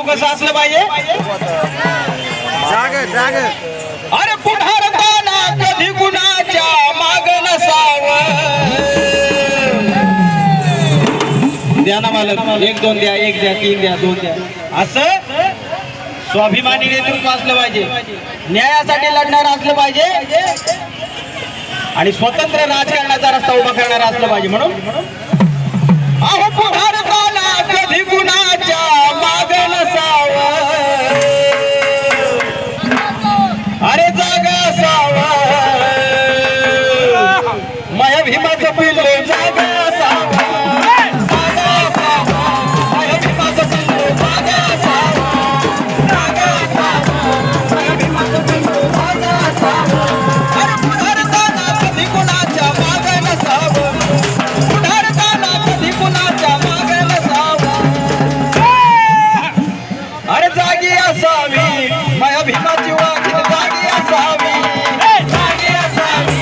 कसं असलं पाहिजे जाग जाग अरे पुढारताना कधी कुणाच्या माग नसावं द्या ना मालक 1 2 द्या 1 द्या 3 द्या 2 द्या असं स्वाभिमानी नेतृत्व असलं पाहिजे न्यायासाठी लढणार असलं पाहिजे आणि स्वतंत्र राजकारणाचा रस्ता उभा करणार असलं पाहिजे म्हणून अहो पुढारताना कधी कुणाच्या माग नसावं अरे जागा असावं माया भीमाचं पिल्लू जागा असावं जागा असावं माया भीमाचं पिल्लू जागा असावं जागा असावं माया भीमाचं पिल्लू जागा असावं अरे पुढारताना कधी कुणाच्या माग नसावं पुढारताना कधी कुणाच्या माग नसावं अरे जागी असावी माया भीमाची वाघीण जागी असावी जागी असावी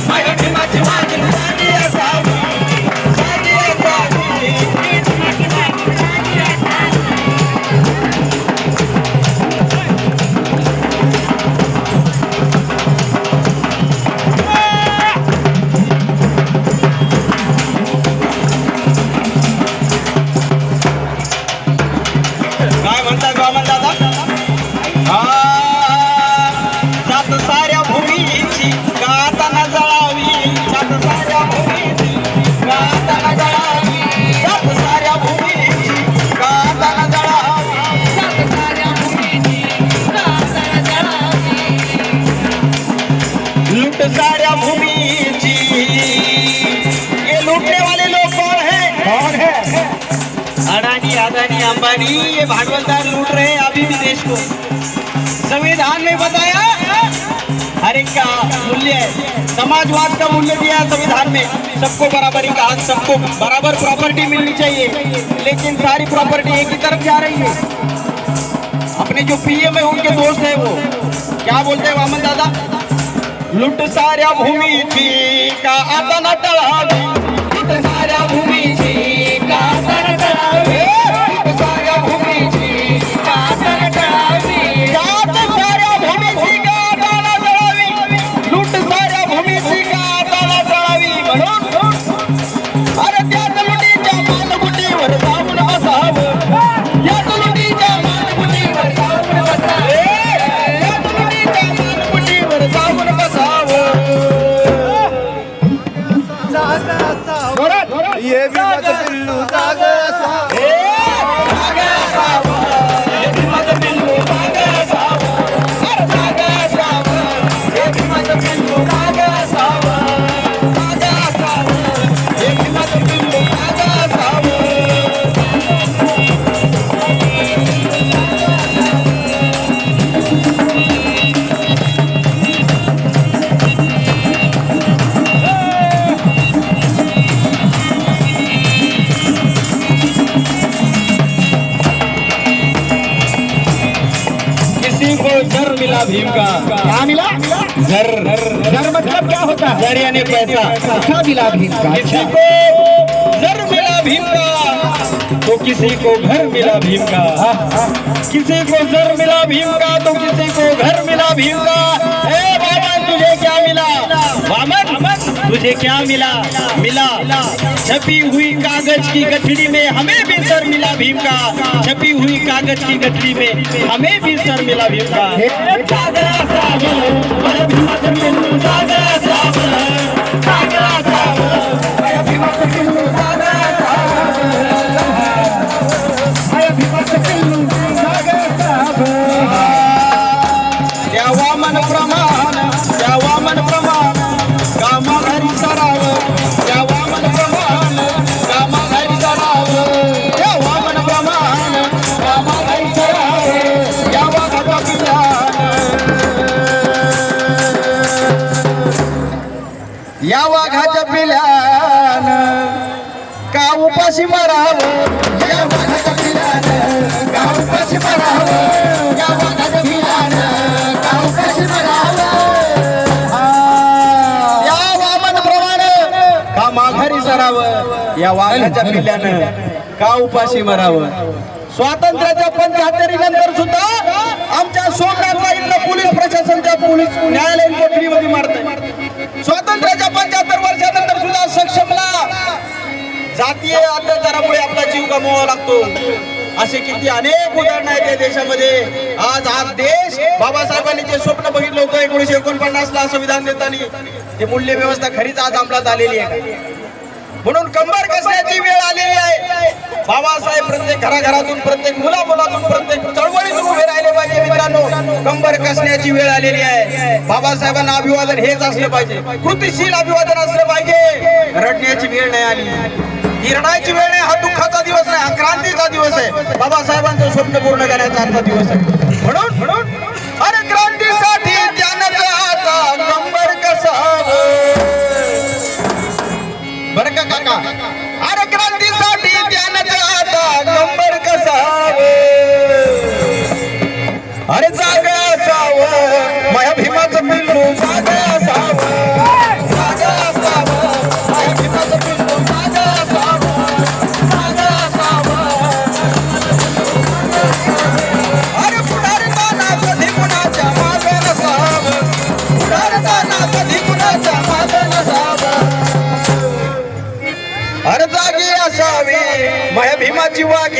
माया भीमाची वाघीण जागी असावी जागी असावी काय म्हणतात वामन दादा सात साऱ्या भूमीची गाताना जळावी सात साऱ्या भूमीची गाताना जळावी सात साऱ्या भूमीची गाताना जळावी सात साऱ्या भूमीची गाताना जळावी लूट साऱ्या भूमीची ये लूटने वाले लोग कौन है अडानी अदानी अंबानी ये भागवतदार लूट रहे हैं अभी भी देश को संविधान में बताया हर एक का मूल्य है समाजवाद का मूल्य दिया है संविधान में सबको बराबरी का हक सबको बराबर प्रॉपर्टी मिलनी चाहिए लेकिन सारी प्रॉपर्टी एक ही तरफ जा रही है अपने जो पीएम है उनके दोस्त है वो क्या बोलते हैं वामन दादा लूट साऱ्या भूमीची का आता न टळावी लूट साऱ्या भूमीची का आता न टळावी लूट साऱ्या भूमीची का आता न टळावी जात साऱ्या भूमीची का आता न टळावी लूट साऱ्या भूमीची का आता न टळावी म्हणून अरे त्याच लुटीच्या मालगुटीवर जाऊन असावं याच लुटीच्या मालगुटीवर जाऊन बसावं याच लुटीच्या मालगुटीवर जाऊन बसावं ये भी मत पिल्लू जाग असावं जागा असावं हे भीमाचं पिल्लू जागा असावं अरे जागा असावं हे भीमाचं पिल्लू जागा असावं जागा असावं हे भीमाचं पिल्लू जागा असावं किसी को जर मिला भीम का क्या मिला जर जर मतलब क्या होता है जर यानी पैसा क्या मिला भीम का किसी को जर मिला भीम का तो किसी को घर मिला भीम का किसी को जर मिला भीम का तो किसी को घर मिला भीम का ए वामन तुझे क्या मिला वामन तुझे क्या मिला मिला छपी हुई कागज की गठरी में हमें भी सर मिला भीम का छपी हुई कागज की गठरी में हमें भी सर मिला भीम का जागा असावं, माझ्या भीमाचं पिल्लू जागा असावं, जागा असावं, माझ्या भीमाचं पिल्लू जागा असावं, माझ्या भीमाचं पिल्लू जागा असावं. त्या वामन प्रमाण कामा घरी सरावं त्या वामन प्रमाण कामा घरी सरावं त्या वामन प्रमाण कामा घरी सरावं या वाघाचा पिल्लान या वाघाच्या पिल्लान का उपाशी मरावं या वाघाच्या पिल्लान का उपाशी मरावं या वाघाच्या पिल्लान का उपाशी मरावं माघारी सरावं या वाघाच्या पिल्ल्यानं का उपाशी मरावं. स्वातंत्र्याच्या 75 पोलीस न्यायालयीन कोठडीमध्ये मारताय. स्वातंत्र्याच्या 75 वर्षानंतर सुद्धा सक्षमला जातीय अत्याचारामुळे आपला जीव गमवावा लागतो. असे किती अनेक उदाहरण आहेत या देशामध्ये. आज हा देश बाबासाहेबांनी जे स्वप्न बघितलं होतं 1949 ला संविधान देताना, ते मूल्य व्यवस्था खरीच आज अंमलात आलेली आहे. म्हणून कंबर कसण्याची वेळ आलेली आहे. बाबासाहेब प्रत्येक घराघरातून, प्रत्येक मुलामुलातून, प्रत्येक चळवळीतून उभे राहिले पाहिजे. मित्रांनो, कंबर कसण्याची वेळ आलेली आहे. बाबासाहेबांना अभिवादन हेच असलं पाहिजे, कृतीशील अभिवादन असलं पाहिजे. रडण्याची वेळ नाही आली, ही रडायची वेळ नाही. हा दुःखाचा दिवस नाही, हा क्रांतीचा दिवस आहे. बाबासाहेबांचं स्वप्न पूर्ण करण्याचा आजचा दिवस आहे. म्हणून अरे क्रांतीसाठी ज्ञानाचा आता कंबर कसावं. बरं का काका, अरे क्रांतीसाठी ज्ञानाचा आता कंबर कसावं. अरे जागा असावं माया भीमाचं पिल्लू, जागा असावं, जागा असावं माया भीमाचं पिल्लू, जागा असावं, जागा असावं. अरे पुढारताना कधी कुणाच्या मागं नसावं, पुढारताना कधी कुणाच्या मागं नसावं. अरे जागी असावी माया भीमाची वाघ